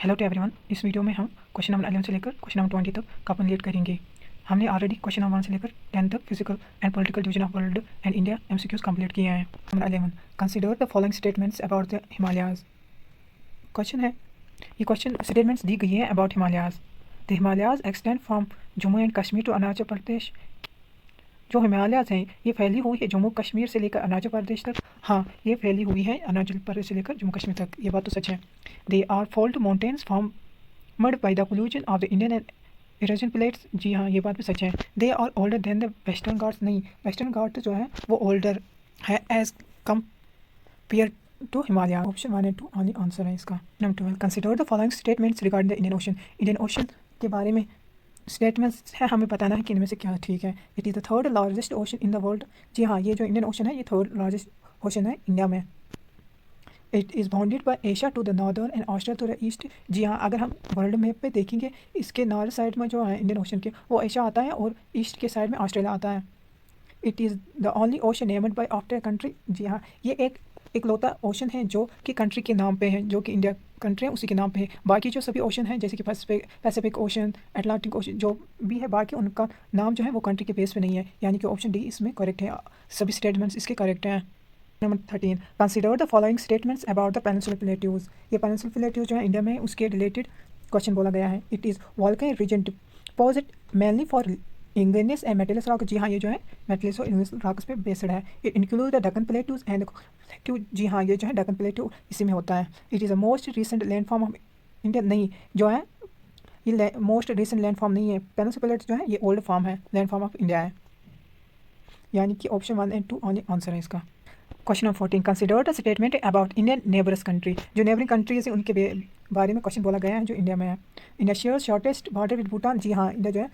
Hello to everyone. इस video में हम क्वेश्चन नंबर 11 से लेकर क्वेश्चन नंबर 20 तक का कंप्लीट करेंगे। हमने ऑलरेडी क्वेश्चन नंबर 1 से लेकर 10 तक physical and political division of world and India MCQs complete किए हैं। Number 11, consider the following statements about the Himalayas. Question है, ये क्वेश्चन स्टेटमेंट्स दी गई हैं about Himalayas. The Himalayas extend from Jammu and Kashmir to Arunachal Pradesh. जो हिमालयाज हैं ये फैली हुई है जम्मू कश्मीर से लेकर अरुणाचल प्रदेश तक। हाँ, ये फैली हुई है अरुणाचल प्रदेश से लेकर जम्मू कश्मीर तक, ये बात तो सच है। They are fault mountains from mud by the collusion of the Indian and erosion plates. जी हाँ, ये बात भी सच है। They are older than the Western Ghats. नहीं, वेस्टर्न घाट जो है वो ओल्डर है as compare to Himalaya. Option 1 and 2 only answer है इसका। Number 12, consider the following statements regarding the Indian Ocean. Indian Ocean के बारे में स्टेटमेंट्स है, हमें बताना है कि इनमें से क्या ठीक है। It is the third largest ocean in the world. जी हाँ, ये जो इंडियन ओशन है ये थर्ड लार्जेस्ट ओशन है इंडिया में। It is bounded by Asia to the northern and Australia to the east. जी हाँ, अगर हम वर्ल्ड मैप पे देखेंगे इसके नॉर्थ साइड में जो है इंडियन ओशन के वो एशिया आता है और ईस्ट के साइड में ऑस्ट्रेलिया आता है। It is the only ocean named by after country. जी हाँ, ये एक इकलौता ओशन है जो कि कंट्री के नाम पे है, जो कि इंडिया कंट्री है उसी के नाम पे है। बाकी जो सभी ओशन हैं जैसे कि पैसिफिक ओशन, अटलांटिक ओशन जो भी है बाकी उनका नाम जो है वो कंट्री के बेस पे नहीं है, यानी कि ऑप्शन डी इसमें करेक्ट है। सभी स्टेटमेंट्स इसके करेक्ट हैं। Number 13, consider the following statements about the peninsular plateaus. ये पेनिनसुलर प्लेट्यूज जो है इंडिया में उसके रिलेटेड क्वेश्चन बोला गया है। It is volcanic region deposit mainly for igneous and metallous rock. जी हाँ, ये जो है मेटलस और इंग्रेनियस रॉक्स पे बेस्ड है। It include the Deccan plateaus and plateau. जी हाँ, ये जो है डक्कन प्लेट्यू इसी में होता है। It is a most recent land form of India. नहीं, जो है ये मोस्ट रिसेंट लैंड फॉर्म नहीं है। पेनिनसुलर प्लेट जो है ये ओल्ड फॉर्म है, लैंड फॉर्म ऑफ इंडिया है, यानी कि ऑप्शन 1 and 2 ओनली आंसर है इसका। Question number 14, consider the statement about Indian neighbours country. जो नेबरिंग कंट्रीज है उनके बारे में क्वेश्चन बोला गया है जो इंडिया में है। India share shortest border with Bhutan. जी हाँ, इंडिया जो है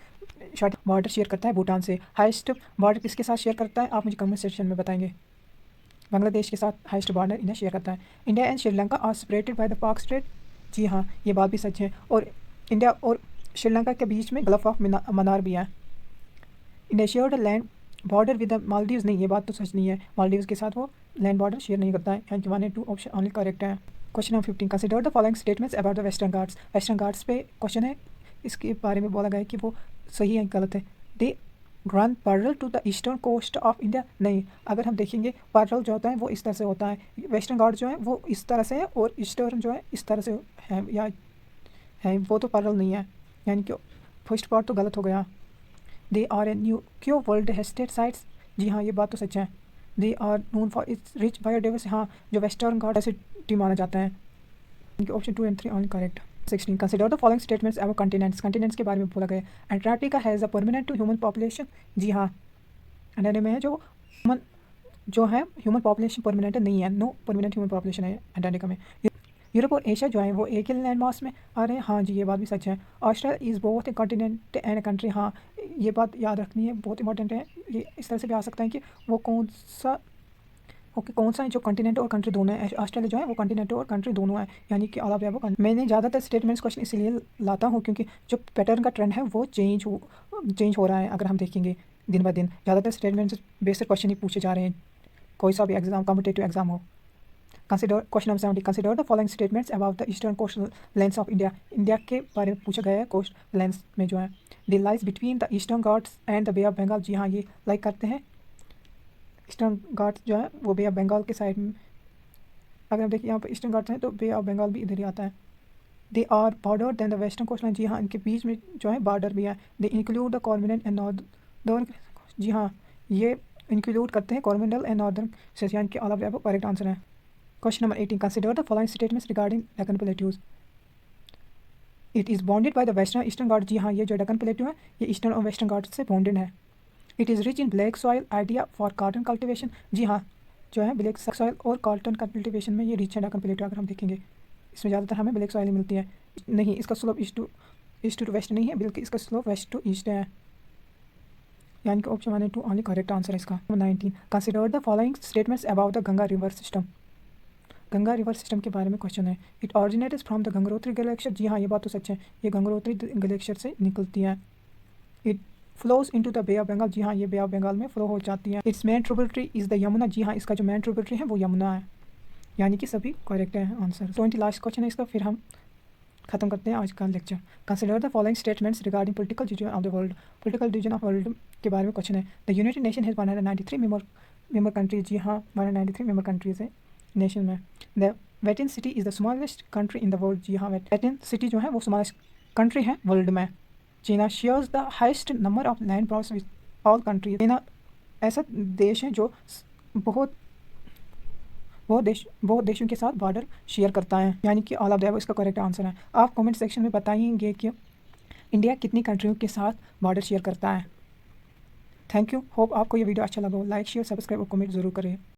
शॉर्ट बॉर्डर शेयर करता है भूटान से। हाइस्ट बॉर्डर किसके साथ शेयर करता है आप मुझे कमेंट सेक्शन में बताएंगे। बांग्लादेश के साथ हाइस्ट बॉर्डर इंडिया शेयर करता है। India and Sri Lanka are separated by the Palk strait. जी हाँ, ये बात भी सच है। और इंडिया और श्रीलंका के बीच में गल्फ ऑफ मन्नार भी है। India share the land border with the Maldives. नहीं, ये बात तो सच नहीं है, मालदीव्स के साथ वो लैंड बॉर्डर शेयर नहीं करता है, यानी कि 1 and 2 ऑप्शन ओनली करेक्ट है। Question number 15, consider the following statements about the Western Ghats. Western Ghats पे क्वेश्चन है, इसके बारे में बोला गया है कि वो सही है गलत है। They run parallel to the eastern coast of India. नहीं, अगर हम देखेंगे पैरेलल जो होता है वो इस तरह से होता है। वेस्टर्न घाट जो है वो इस तरह से है और ईस्टर्न जो है इस तरह से है, या है वो तो पैरेलल नहीं है, यानी कि फर्स्ट पार्ट तो गलत हो गया। दे आर ए न्यू क्यों वर्ल्ड हेरिटेज साइट्स। जी हाँ, ये बात तो सच है। They are known for its rich biodiversity. हाँ, जो वेस्टर्न घाट सिटी माना जाता है, इनके option 2 and 3 only correct. 16, consider the following statements about continents. Continents के बारे में बोला गया है। Antarctica has a permanent to human population. जी हाँ, अंटार्कटिका में है जो है ह्यूमन पॉपुलेशन परमानेंट नहीं है, नो परमानेंट ह्यूमन पॉपुलेशन है अंटार्कटिका में। यूरोप और एशिया जो है वो एक ही लैंड मास में आ रहे हैं। हाँ जी, ये बात भी सच है। Australia is both A continent and a country. हाँ, ये बात याद रखनी है, बहुत इंपॉर्टेंट है। ये इस तरह से भी आ सकता है कि वो कौन सा है जो कॉन्टिनेंट और कंट्री दोनों है। ऑस्ट्रेलिया जो है वो कॉन्टिनेंट और कंट्री दोनों है, यानी कि ऑल ऑफ द अबव। मैंने ज़्यादातर स्टेटमेंट्स क्वेश्चन इसलिए लाता हूँ क्योंकि जो पैटर्न का ट्रेंड है वो चेंज हो रहा है। अगर हम देखेंगे दिन ब दिन ज़्यादातर स्टेटमेंट्स बेसिक क्वेश्चन ही पूछे जा रहे हैं, कोई सा भी एग्जाम कॉम्पिटेटिव एग्जाम हो। Consider question number 70, consider the following statements about the eastern coastal lines of India. India के बारे में पूछा गया है कोस्ट लाइन्स में जो है। They lies between the Eastern Ghats and the bay of Bengal. जी हाँ, ये लाइक करते हैं ईस्टर्न घाट्स जो है वो बे ऑफ बंगाल के साइड में। अगर हम देखिए यहाँ पर ईस्टर्न घाट्स हैं तो बे ऑफ बंगाल भी इधर ही आता है। They are broader than the western coast line. जी हाँ, इनके बीच में जो है बॉर्डर भी है। They include the Coromandel and northern. जी हाँ, ये इंक्लूड करते हैं कॉर्मिनल एंड नॉर्दर्न से, यानी कि all of the correct answer है। Question number 18, consider the following statements regarding Deccan plateaus. It is bounded by the Western Eastern Ghat. जी हाँ, ये जो डेक्कन प्लेट्यू है ये ईस्टर्न और वेस्टर्न घाट से बाउंडेड है। It is rich in black soil ideal for cotton cultivation. जी हाँ, जो है ब्लैक सॉइल और कॉटन कल्टिवेशन में ये रिच है डेक्कन प्लेट्यू। अगर हम देखेंगे इसमें ज़्यादातर हमें ब्लैक सॉइल ही मिलती है। नहीं, इसका स्लोप ईस्ट टू वेस्ट नहीं है, बल्कि इसका स्लोप वेस्ट टू ईस्ट है, यानी कि option 1 and 2 only correct answer है इसका। 19, consider the following statements about the Ganga river system. Ganga river system के बारे में क्वेश्चन है। It originates from the Gangotri glacier. जी हाँ, ये बात तो सच है, ये गंगोत्री ग्लेशियर से निकलती है। It flows into the bay of Bengal. जी हाँ, ये बे ऑफ बंगाल में फ्लो हो जाती है। Its main tributary is the Yamuna. जी हाँ, इसका जो मेन ट्रिब्यूटरी है वो यमुना है, यानी कि सभी करेक्ट है आंसर। 20 लास्ट क्वेश्चन है इसका, फिर हम ख़त्म करते हैं आज का lecture. Consider the following statements regarding political division of the world. Political division of world के बारे में क्वेश्चन है। The united nation has 193 member countries. जी हाँ, 193 मेंबर कंट्रीज है नेशन में। The Vatican city is the smallest country in the world. जी हाँ, वेटिकन सिटी जो है वो स्मॉलेस्ट कंट्री है वर्ल्ड में। China shares the highest number of land borders with all countries. China ऐसा देश है जो बहुत देशों के साथ बॉर्डर शेयर करता है, यानी कि ऑल ऑफ द इसका करेक्ट आंसर है। आप कमेंट सेक्शन में बताएंगे कि इंडिया कितनी कंट्रियों के साथ बॉर्डर शेयर करता है। Thank you. होप आपको ये वीडियो अच्छा लगा हो। लाइक शेयर सब्सक्राइब और कमेंट ज़रूर करें।